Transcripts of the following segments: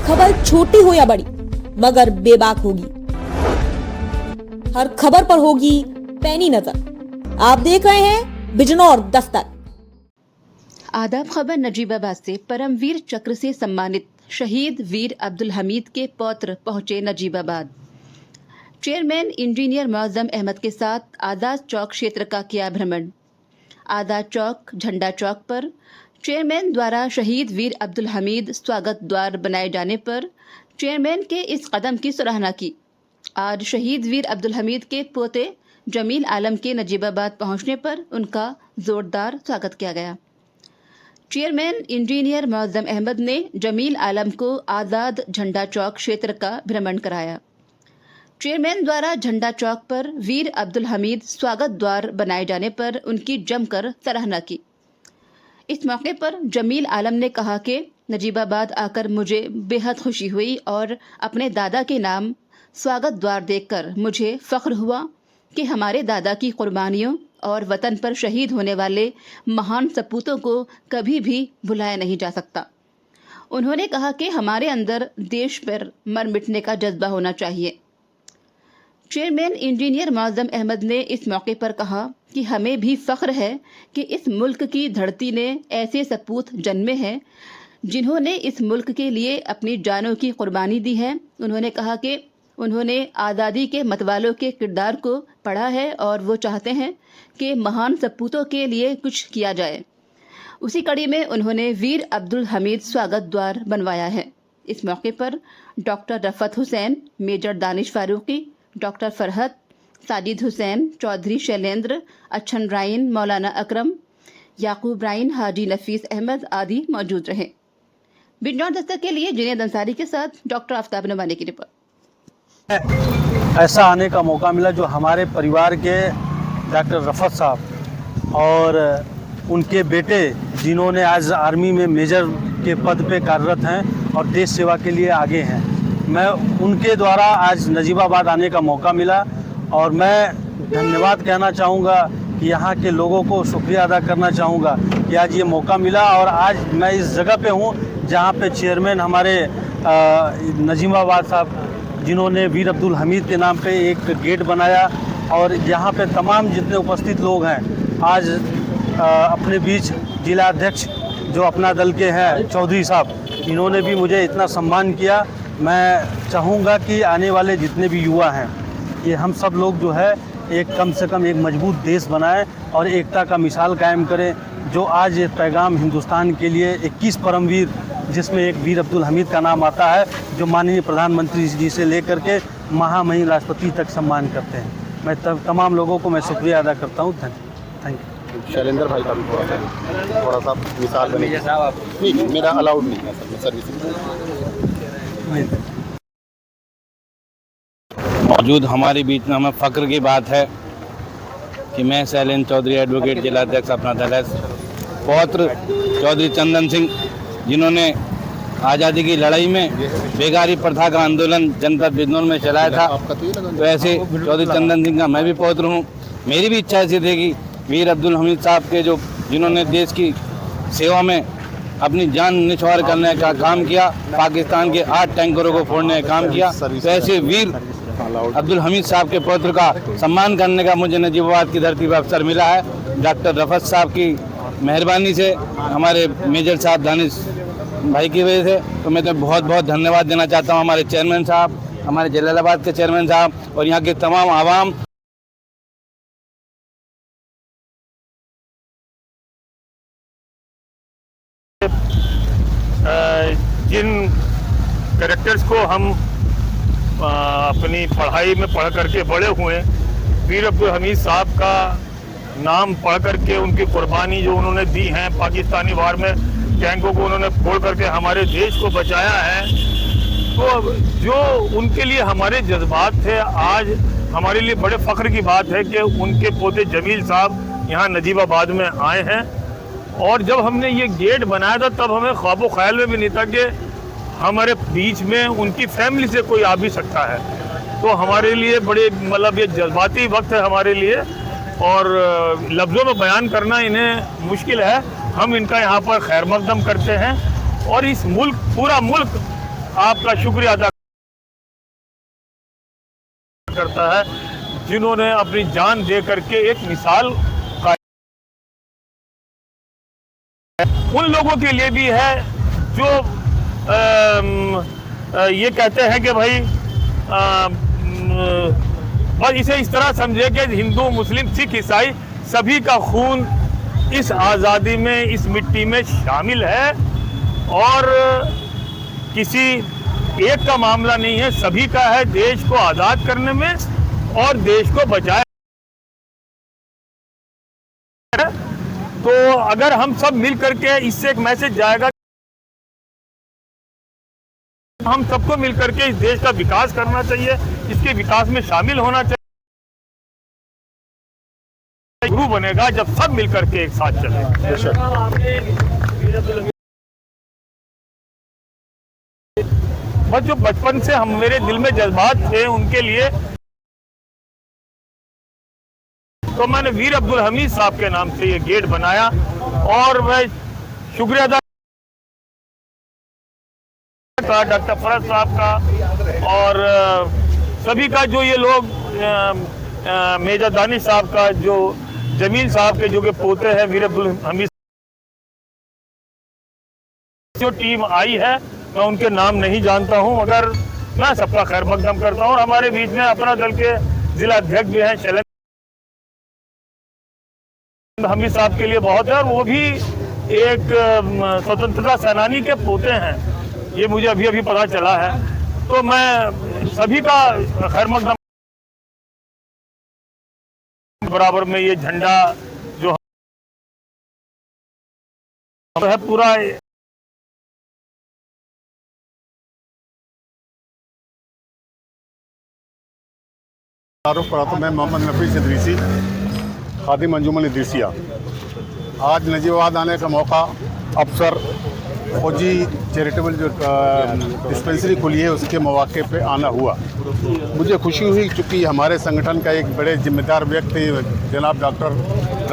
खबर छोटी हो या बड़ी मगर बेबाक होगी। हर खबर पर होगी पैनी नजर। आप देख रहे हैं बिजनौर दस्तक। आदाब। खबर नजीबाबाद से परमवीर चक्र से सम्मानित शहीद वीर अब्दुल हमीद के पौत्र पहुंचे नजीबाबाद। चेयरमैन इंजीनियर मुअज्जम अहमद के साथ आज़ाद चौक क्षेत्र का किया भ्रमण। आज़ाद चौक झंडा चौक पर चेयरमैन द्वारा शहीद वीर अब्दुल हमीद स्वागत द्वार बनाए जाने पर चेयरमैन के इस कदम की सराहना की। आज शहीद वीर अब्दुल हमीद के पोते जमील आलम के नजीबाबाद पहुंचने पर उनका जोरदार स्वागत किया गया। चेयरमैन इंजीनियर मुअज्जम अहमद ने जमील आलम को आज़ाद झंडा चौक क्षेत्र का भ्रमण कराया। चेयरमैन द्वारा झंडा चौक पर वीर अब्दुल हमीद स्वागत द्वार बनाए जाने पर उनकी जमकर सराहना की। इस मौके पर जमील आलम ने कहा कि नजीबाबाद आकर मुझे बेहद खुशी हुई और अपने दादा के नाम स्वागत द्वार देखकर मुझे फ़ख्र हुआ कि हमारे दादा की कुर्बानियों और वतन पर शहीद होने वाले महान सपूतों को कभी भी भुलाया नहीं जा सकता। उन्होंने कहा कि हमारे अंदर देश पर मर मिटने का जज्बा होना चाहिए। चेयरमैन इंजीनियर मुअज्जम अहमद ने इस मौके पर कहा कि हमें भी फ़ख्र है कि इस मुल्क की धरती ने ऐसे सपूत जन्मे हैं जिन्होंने इस मुल्क के लिए अपनी जानों की कुर्बानी दी है। उन्होंने कहा कि उन्होंने आज़ादी के मतवालों के किरदार को पढ़ा है और वो चाहते हैं कि महान सपूतों के लिए कुछ किया जाए। उसी कड़ी में उन्होंने वीर अब्दुल हमीद स्वागत द्वार बनवाया है। इस मौके पर doctor Rafat Hussain, major Danish Farooqui, doctor Farhat, Sajid Hussain, Chaudhary Shailendra, Achchan Rain, Maulana Akram, याकूब राइन, हाजी नफीस अहमद आदि मौजूद रहे। बिजनौर दस्तक के लिए जुनैद अंसारी के साथ डॉक्टर आफ्ताब नवानी की रिपोर्ट। ऐसा आने का मौका मिला जो हमारे परिवार के डॉक्टर रफ़त साहब और उनके बेटे जिन्होंने आज आर्मी में मेजर के पद पे कार्यरत हैं और देश सेवा के लिए आगे हैं, मैं उनके द्वारा आज नजीबाबाद आने का मौका मिला और मैं धन्यवाद कहना चाहूँगा कि यहाँ के लोगों को शुक्रिया अदा करना चाहूँगा कि आज ये मौका मिला और आज मैं इस जगह पे हूँ जहाँ पे चेयरमैन हमारे नजीबाबाद साहब जिन्होंने वीर अब्दुल हमीद के नाम पे एक गेट बनाया और यहाँ पे तमाम जितने उपस्थित लोग हैं आज अपने बीच जिला अध्यक्ष जो अपना दल के हैं चौधरी साहब, इन्होंने भी मुझे इतना सम्मान किया। मैं चाहूँगा कि आने वाले जितने भी युवा हैं ये हम सब लोग जो है एक कम से कम एक मजबूत देश बनाएं और एकता का मिसाल कायम करें। जो आज ये पैगाम हिंदुस्तान के लिए 21 परमवीर जिसमें एक वीर अब्दुल हमीद का नाम आता है जो माननीय प्रधानमंत्री जी से लेकर के महामहिम राष्ट्रपति तक सम्मान करते हैं। मैं तमाम लोगों को मैं शुक्रिया अदा करता हूँ। Thank you. शैलेंद्र भाई का भी थोड़ा सा मिसाल बने। नहीं, मेरा अलाउड नहीं है सर, मैं सर्विस मौजूद हमारे बीच में हमें फ़ख्र की बात है कि मैं शैलेंद्र चौधरी एडवोकेट जिला अध्यक्ष अपना दल है पौत्र चौधरी चंदन सिंह जिन्होंने आज़ादी की लड़ाई में बेगारी प्रथा का आंदोलन जनपद बिजनौर में चलाया था, तो ऐसे चौधरी चंदन सिंह का मैं भी पौत्र हूँ। मेरी भी इच्छा ऐसी थी कि वीर अब्दुल हमीद साहब के जो जिन्होंने देश की सेवा में अपनी जान निछावर करने का काम किया, पाकिस्तान के 8 टैंकरों को फोड़ने का काम किया, तो ऐसे वीर अब्दुल हमीद साहब के पौत्र का सम्मान करने का मुझे नजीबाबाद की धरती पर अवसर मिला है। डॉक्टर रफ़त साहब की मेहरबानी से, हमारे मेजर साहब दानिश भाई की वजह से, तो मैं तो बहुत बहुत धन्यवाद देना चाहता हूँ हमारे चेयरमैन साहब, हमारे जलालाबाद के चेयरमैन साहब और यहाँ के तमाम आवाम। जिन कैरेक्टर्स को हम अपनी पढ़ाई में पढ़ करके बड़े हुए, वीर अब्दुल हमीद साहब का नाम पढ़ करके उनकी कुर्बानी जो उन्होंने दी है, पाकिस्तानी वार में टैंकों को उन्होंने फोड़ करके हमारे देश को बचाया है, तो जो उनके लिए हमारे जज्बात थे, आज हमारे लिए बड़े फ़ख्र की बात है कि उनके पोते जमील साहब यहाँ नजीबाबाद में आए हैं। और जब हमने ये गेट बनाया था तब हमें ख्वाबो ख्याल में भी नहीं था कि हमारे बीच में उनकी फैमिली से कोई आ भी सकता है। तो हमारे लिए बड़े मतलब ये जज्बाती वक्त है हमारे लिए और लफ्ज़ों में बयान करना इन्हें मुश्किल है। हम इनका यहाँ पर खैर मकदम करते हैं और इस मुल्क, पूरा मुल्क आपका शुक्रिया अदा करता है, जिन्होंने अपनी जान दे करके एक मिसाल उन लोगों के लिए भी है जो ये कहते हैं कि भाई बस इसे इस तरह समझे कि हिंदू, मुस्लिम, सिख, ईसाई सभी का खून इस आज़ादी में, इस मिट्टी में शामिल है और किसी एक का मामला नहीं है, सभी का है देश को आज़ाद करने में और देश को बचाए। तो अगर हम सब मिल करके, इससे एक मैसेज जाएगा, हम सबको मिल करके इस देश का विकास करना चाहिए, इसके विकास में शामिल होना चाहिए। गुरु बनेगा जब सब मिल करके एक साथ चले। बस जो बचपन से हम मेरे दिल में जज्बात थे उनके लिए, तो मैंने वीर अब्दुल हमीद साहब के नाम से ये गेट बनाया और मैं शुक्रिया अदा डॉक्टर फरज साहब का और सभी का, जो ये लोग मेजर दानिश साहब का, जो जमील साहब के जो के पोते हैं वीर अब्दुल हमीद, जो टीम आई है मैं उनके नाम नहीं जानता हूं, मगर मैं सबका खैर मकदम करता हूं। और हमारे बीच में अपना दल के जिला अध्यक्ष भी हैं शैलेंद्र हमीद साहब के लिए बहुत है, और वो भी एक स्वतंत्रता सेनानी के पोते हैं, ये मुझे अभी अभी पता चला है। तो मैं सभी का खैर मकदम, बराबर में ये झंडा जो है पूरा तारुफ पड़ा। तो मैं मोहम्मद नफीस इदरीसी, खादिम अंजुमन इदरीसिया। आज नजीबाबाद आने का मौका अफसर फौजी चैरिटेबल जो डिस्पेंसरी खुली है उसके मौके पे आना हुआ। मुझे खुशी हुई चूँकि हमारे संगठन का एक बड़े जिम्मेदार व्यक्ति जनाब डॉक्टर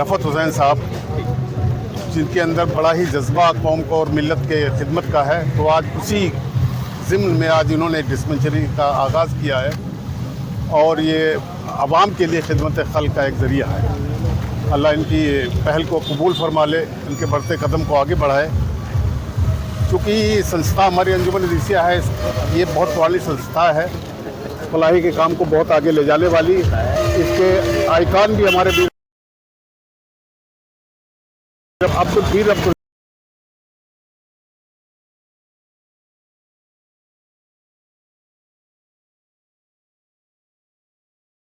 रफ़त हुसैन साहब, जिनके अंदर बड़ा ही जज्बा कौम को और मिलत के खिदमत का है, तो आज उसी ज़िम्न में आज इन्होंने डिस्पेंसरी का आगाज़ किया है और ये आवाम के लिए खिदमत खल्क़ का एक ज़रिया है। अल्लाह इनकी पहल को कबूल फरमा ले, इनके बढ़ते कदम को आगे बढ़ाए। चूँकि संस्था हमारी अंजुमन इदरीसिया है, ये बहुत पुरानी संस्था है, फलाही के काम को बहुत आगे ले जाने वाली। इसके आइकान भी हमारे वीर अब्दुल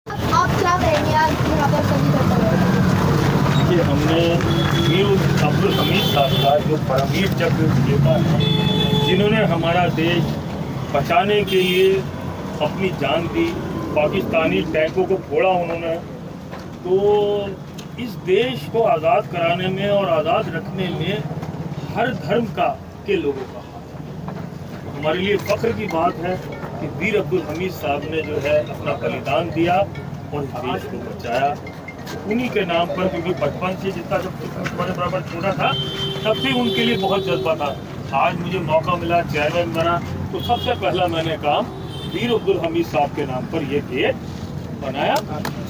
आप क्या कहेंगे आज यहाँ पर सभी करते कि हमने वीर अब्दुल हमीद साहब का जो परमवीर चक्र विजेता है, जिन्होंने हमारा देश बचाने के लिए अपनी जान दी, पाकिस्तानी टैंकों को फोड़ा उन्होंने, तो इस देश को आज़ाद कराने में और आज़ाद रखने में हर धर्म के लोगों का हाथ है। हमारे लिए फ़ख्र की बात है कि वीर अब्दुल हमीद साहब ने जो है अपना बलिदान दिया और इस देश को बचाया। उन्हीं के नाम पर, क्योंकि बचपन से जितना जब तुम्हारे बराबर छोटा था तब से उनके लिए बहुत जज्बा था। आज मुझे मौका मिला, चेयरमैन बना, तो सबसे पहला मैंने काम वीर अब्दुल हमीद साहब के नाम पर ये गेट बनाया,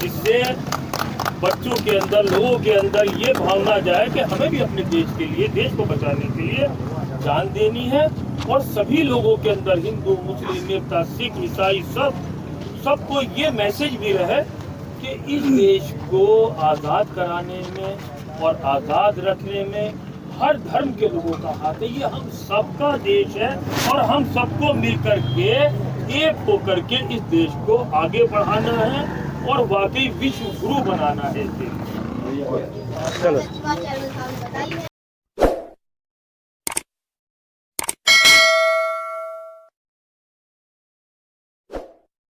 जिससे बच्चों के अंदर, लोगों के अंदर ये भावना जाए कि हमें भी अपने देश के लिए, देश को बचाने के लिए जान देनी है। और सभी लोगों के अंदर, हिंदू, मुस्लिम, एकता, सिख, ईसाई, सबको ये मैसेज भी रहे कि इस देश को आज़ाद कराने में और आज़ाद रखने में हर धर्म के लोगों का हाथ है। ये हम सबका देश है और हम सबको मिलकर के एक होकर के इस देश को आगे बढ़ाना है और वाकई विश्व गुरु बनाना है इस देश को। हैं?